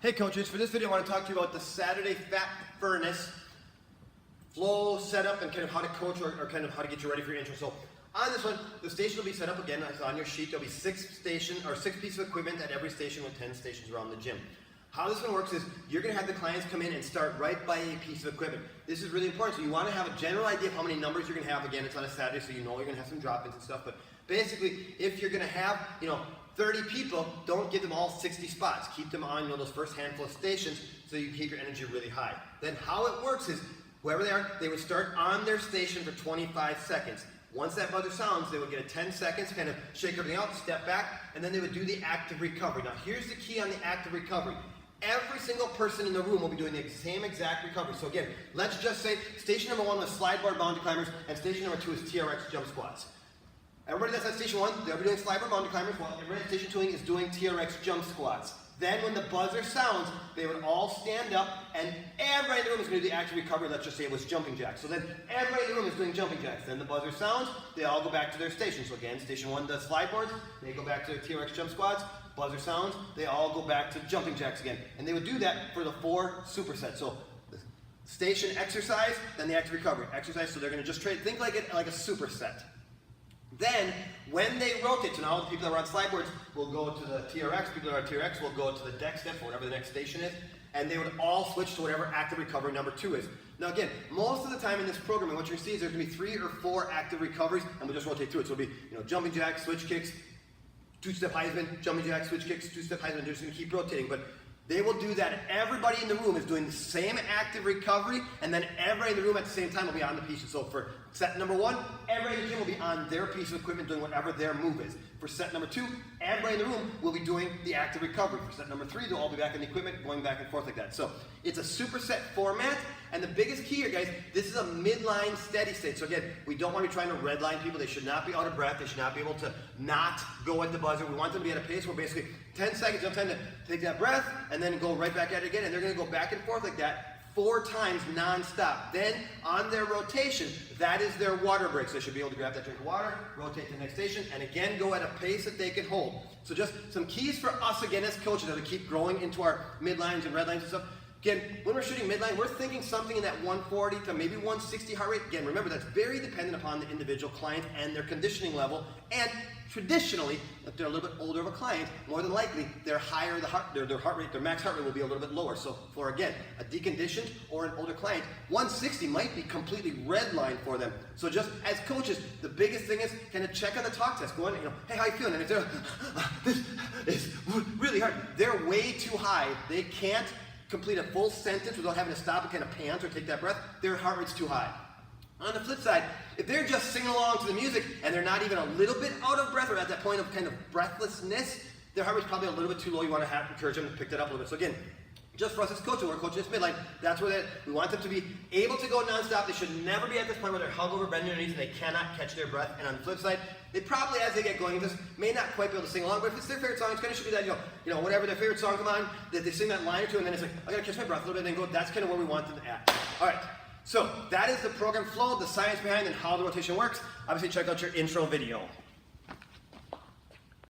Hey coaches, for this video I want to talk to you about the Saturday Fat Furnace flow setup and kind of how to coach or kind of how to get you ready for your intro. So on this one, the station will be set up again. On your sheet there'll be six pieces of equipment at every station with 10 stations around the gym. How this one works is you're going to have the clients come in and start right by a piece of equipment. This is really important. So you want to have a general idea of how many numbers you're going to have. Again, it's on a Saturday, so you know you're going to have some drop-ins and stuff. But basically, if you're going to have, 30 people, don't give them all 60 spots. Keep them on, those first handful of stations so you keep your energy really high. Then how it works is, wherever they are, they would start on their station for 25 seconds. Once that buzzer sounds, they would get a 10 seconds, kind of shake everything out, step back, and then they would do the active recovery. Now here's the key on the active recovery. Every single person in the room will be doing the same exact recovery. So again, let's just say station number 1 was slide bar boundary climbers, and station number 2 is TRX jump squats. Everybody that's at station 1, they'll be doing slide bar boundary climbers, while everybody at station 2 is doing TRX jump squats. Then when the buzzer sounds, they would all stand up, and everybody in the room is going to do the active recovery. Let's just say it was jumping jacks. So then everybody in the room is doing jumping jacks. Then the buzzer sounds, they all go back to their station. So again, station 1 does slide boards, they go back to their TRX jump squats. Buzzer sounds, they all go back to jumping jacks again. And they would do that for the 4 supersets. So the station exercise, then the active recovery. Exercise, so they're going to just trade, think like it like a superset. Then, when they rotate, so now the people that are on slide boards will go to the TRX, people that are on TRX will go to the deck step, or whatever the next station is, and they would all switch to whatever active recovery number 2 is. Now again, most of the time in this programming, what you're going to see is there's going to be 3 or 4 active recoveries, and we'll just rotate through it. So it'll be, jumping jacks, switch kicks, 2-step Heisman, jumping jacks, switch kicks, 2-step Heisman. They're just going to keep rotating, but they will do that. Everybody in the room is doing the same active recovery, and then everybody in the room at the same time will be on the pieces. So for set number 1, everybody in the gym will be on their piece of equipment doing whatever their move is. For set number 2, everybody in the room will be doing the active recovery. For set number 3, they'll all be back in the equipment, going back and forth like that. So it's a superset format, and the biggest key here, guys, this is a midline steady state. So again, we don't want to be trying to redline people. They should not be out of breath. They should not be able to not go at the buzzer. We want them to be at a pace where basically 10 seconds, enough time to take that breath, and then go right back at it again, and they're going to go back and forth like that 4 times non-stop. Then on their rotation, that is their water break. So they should be able to grab that drink of water, rotate to the next station, and again go at a pace that they can hold. So just some keys for us again as coaches as we keep growing into our midlines and red lines and stuff. Again, when we're shooting midline, we're thinking something in that 140 to maybe 160 heart rate. Again, remember that's very dependent upon the individual client and their conditioning level. And traditionally, if they're a little bit older of a client, more than likely their heart rate, their max heart rate will be a little bit lower. So for again, a deconditioned or an older client, 160 might be completely red line for them. So just as coaches, the biggest thing is kind of check on the talk test. Go in, hey, how you feeling? And if they're, this is really hard, they're way too high. They can't complete a full sentence without having to stop and kind of pant or take that breath. Their heart rate's too high. On the flip side, if they're just singing along to the music and they're not even a little bit out of breath or at that point of kind of breathlessness, their heart rate's probably a little bit too low. You want to encourage them to pick that up a little bit. So again, just for us as coaches, we're coaching this midline, that's where we want them to be able to go nonstop. They should never be at this point where they're hung over, bending their knees, and they cannot catch their breath. And on the flip side, they probably, as they get going, this may not quite be able to sing along, but if it's their favorite song, it's kind of should be that, whatever their favorite song come on, that they sing that line or two, and then it's like, I gotta catch my breath a little bit, and then go, that's kind of where we want them at. All right, so that is the program flow, the science behind and how the rotation works. Obviously, check out your intro video.